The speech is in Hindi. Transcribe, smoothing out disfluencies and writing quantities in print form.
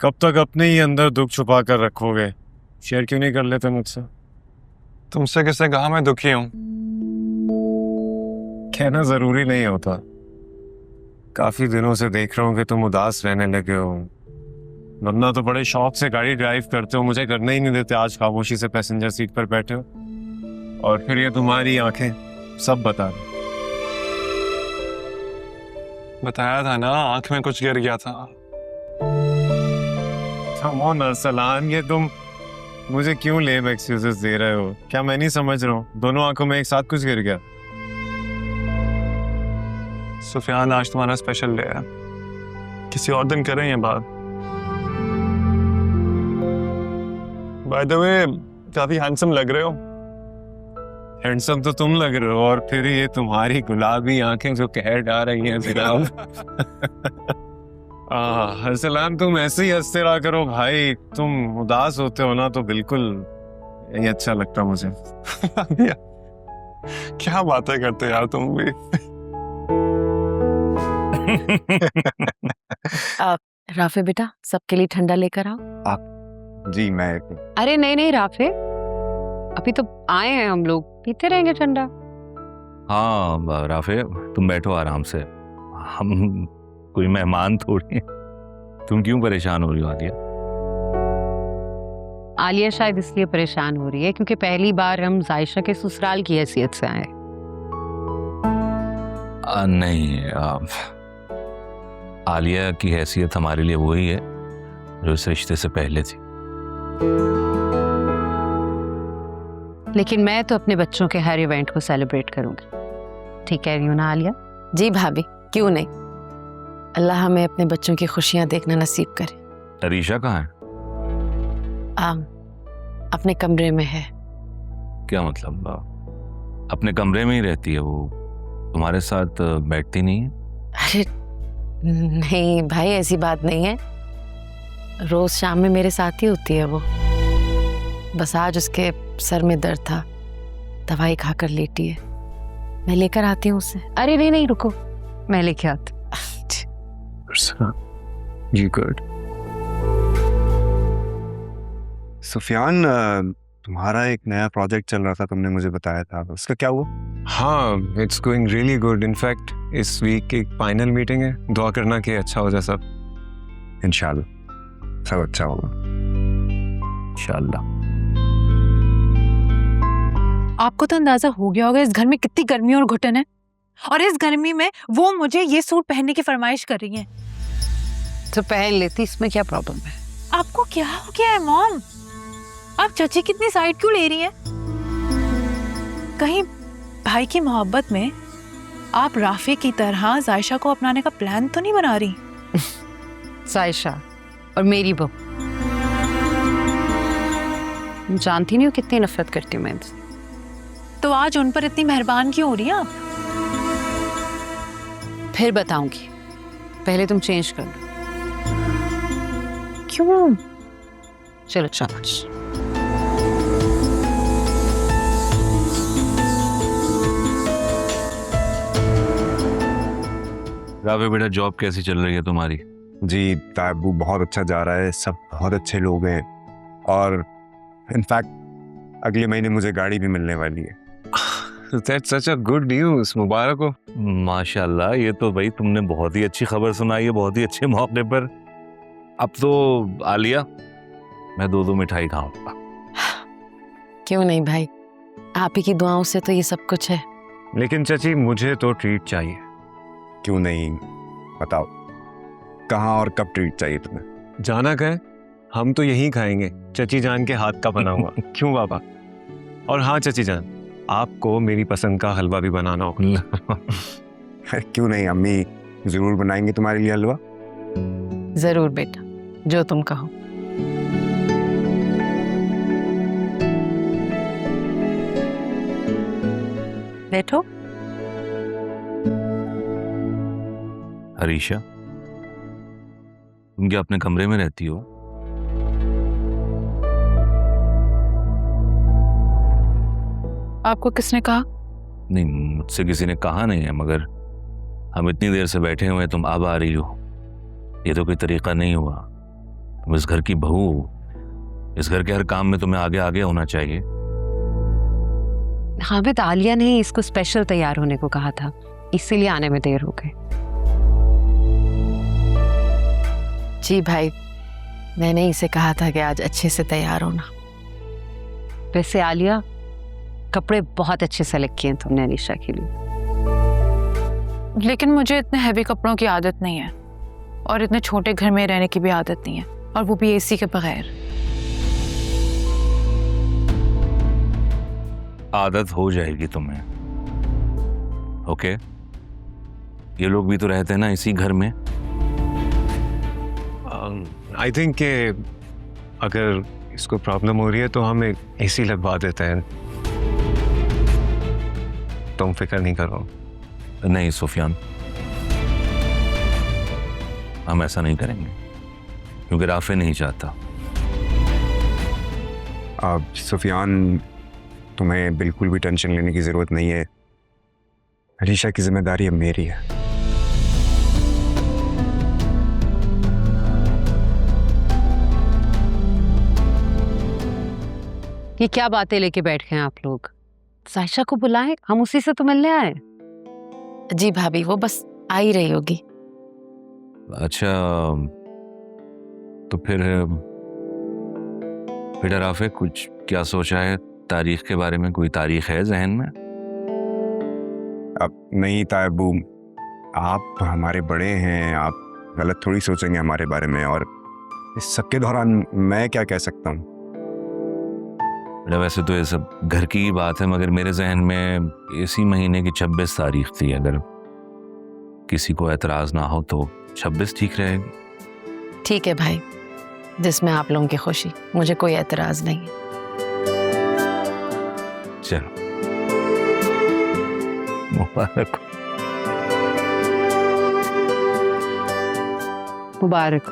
कब तक अपने ही अंदर दुख छुपा कर रखोगे? शेयर क्यों नहीं कर लेते मुझसे? तुमसे किसने कहा मैं दुखी हूँ? कहना जरूरी नहीं होता। काफी दिनों से देख रहा हूँ कि तुम उदास रहने लगे हो, वरना तो बड़े शौक से गाड़ी ड्राइव करते हो, मुझे करने ही नहीं देते। आज खामोशी से पैसेंजर सीट पर बैठे हो और फिर ये तुम्हारी आंखें सब बता रही। बताया था ना, आंख में कुछ गिर गया था। कम ऑन अरसलान, ये तुम मुझे क्यों लेम एक्सक्यूजेस दे रहे हो? क्या मैं नहीं समझ रहा हूँ? दोनों आंखों में एक साथ कुछ गिर गया? सुफियान, आज तुम्हारा स्पेशल डे है, किसी और दिन करें ये बात। बाय द वे, काफी हैंडसम लग रहे हो। हैंडसम तो तुम लग रहे हो, और फिर ये तुम्हारी गुलाबी आंखें जो कहर डाल रही हैं जनाब। अरसलान, तुम ऐसे ही हंसते रहा करो भाई। तुम उदास होते हो ना तो बिल्कुल नहीं अच्छा लगता मुझे। क्या बातें करते यार तुम भी। राफे बेटा, सबके लिए ठंडा लेकर आओ। जी मैं। अरे नहीं नहीं राफे, अभी तो आए हैं हम लोग, पीते रहेंगे ठंडा। हाँ राफे, तुम बैठो आराम से, हम कोई मेहमान थोड़ी हैं। तुम क्यों परेशान हो रही हो आलिया? आलिया शायद इसलिए परेशान हो रही है क्योंकि पहली बार हम जायशा के ससुराल की हैसियत से आए। नहीं, आलिया की हैसियत हमारे लिए वही है जो इस रिश्ते से पहले थी। लेकिन मैं तो अपने बच्चों के हर इवेंट को सेलिब्रेट करूंगी। ठीक कह रही हूँ ना आलिया? जी भाभी, क्यों नहीं। अल्लाह हमें अपने बच्चों की खुशियां देखना नसीब करे। अरीशा कहाँ है? अपने कमरे में है। क्या मतलब? अपने कमरे में ही रहती है वो, तुम्हारे साथ बैठती नहीं है? अरे नहीं भाई, ऐसी बात नहीं है, रोज शाम में मेरे साथ ही होती है वो। बस आज उसके सर में दर्द था, दवाई खाकर लेटी है, मैं लेकर आती हूँ उसे। अरे नहीं नहीं रुको, मैं लेके आती। You good? सुफियान, तुम्हारा एक नया प्रोजेक्ट चल रहा था, तुमने मुझे बताया था, उसका क्या हुआ? हाँ, it's going really good. In fact इस वीक एक फाइनल मीटिंग है, दुआ करना कि अच्छा हो जाए सब। इंशाल्लाह सब अच्छा होगा। इंशाल्लाह। आपको तो अंदाजा हो गया होगा इस घर में कितनी गर्मी और घुटन है, और इस गर्मी में वो मुझे ये सूट पहनने की फरमाइश कर रही है। तो पहन लेती, इसमें क्या प्रॉब्लम है? आपको क्या हो गया है मॉम? आप चाची कितनी साइड क्यों ले रही हैं? कहीं भाई की मोहब्बत में आप राफी की तरह जायशा को अपनाने का प्लान तो नहीं बना रही? जायशा और मेरी बहू, जानती नहीं हो कितनी नफरत करती हूँ मैं इनसे। तो आज उन पर इतनी मेहरबान क्यों हो रही हैं आप? फिर बताऊंगी, पहले तुम चेंज कर लो। क्यों? चलो शाबाश। रावे बेटा, जॉब कैसी चल रही है तुम्हारी? जी ताबू, बहुत अच्छा जा रहा है, सब बहुत अच्छे लोग हैं, और इनफैक्ट अगले महीने मुझे गाड़ी भी मिलने वाली है। That's such a good news, मुबारक हो। माशाल्लाह, ये तो भाई तुमने बहुत ही अच्छी खबर सुनाई है, बहुत ही अच्छे मौके पर। अब तो आलिया, मैं दो मिठाई खाऊंगा। क्यों नहीं भाई, आप ही की दुआओं से तो ये सब कुछ है। लेकिन चाची, मुझे तो ट्रीट चाहिए। क्यों नहीं, बताओ कहाँ और कब ट्रीट चाहिए तुम्हें? जाना कहें, हम तो यहीं खाएंगे, चची जान के हाथ का बना हुआ। क्यों बाबा? और हाँ चची जान, आपको मेरी पसंद का हलवा भी बनाना होगा। क्यों नहीं, अम्मी जरूर बनाएंगे तुम्हारे लिए हलवा। जरूर बेटा, जो तुम कहो। बैठो। अरीशा, तुम क्या अपने कमरे में रहती हो? आपको किसने कहा? नहीं, मुझसे किसी ने कहा नहीं है, मगर हम इतनी देर से बैठे हुए हैं, तुम अब आ रही हो, ये तो कोई तरीका नहीं हुआ। तुम इस घर की बहू हो। इस घर के हर काम में तुम्हें आगे आगे होना चाहिए। हामिद, आलिया ने इसको स्पेशल तैयार होने को कहा था, इसीलिए आने में देर हो गई। जी भाई, मैंने इसे कहा था कि आज अच्छे से तैयार होना। वैसे आलिया, कपड़े बहुत अच्छे सेलेक्ट किए हैं तुमने अनीशा के लिए। लेकिन मुझे इतने हैवी कपड़ों की आदत नहीं है और इतने छोटे घर में रहने की भी आदत नहीं है, और वो भी एसी के बगैर। आदत हो जाएगी तुम्हें, ओके? ये लोग भी तो रहते हैं ना इसी घर में। आई थिंक कि अगर इसको प्रॉब्लम हो रही है तो हम एक एसी लगवा देते हैं। तुम फिक्र नहीं करो। नहीं सुफियान, हम ऐसा नहीं करेंगे क्योंकि राफे नहीं चाहता। अब सुफियान, तुम्हें बिल्कुल भी टेंशन लेने की ज़रूरत नहीं है। अलीशा की जिम्मेदारी अब मेरी है। ये क्या बातें लेके बैठ गए हैं आप लोग? साइशा को बुलाएं, हम उसी से तो मिलने आए। जी भाभी, वो बस आ ही रही होगी। अच्छा, तो फिर बेटा राफे, कुछ क्या सोचा है तारीख के बारे में? कोई तारीख है जहन में? अब नहीं तायबू, आप हमारे बड़े हैं, आप गलत थोड़ी सोचेंगे हमारे बारे में। और इस सबके दौरान मैं क्या कह सकता हूँ? बेटा वैसे तो ये सब घर की ही बात है, मगर मेरे जहन में इसी महीने की 26 तारीख थी। अगर किसी को एतराज ना हो तो 26 ठीक रहेगी। ठीक है भाई, जिसमें आप लोगों की खुशी, मुझे कोई एतराज नहीं है। चलो, मुबारक हो। मुबारक।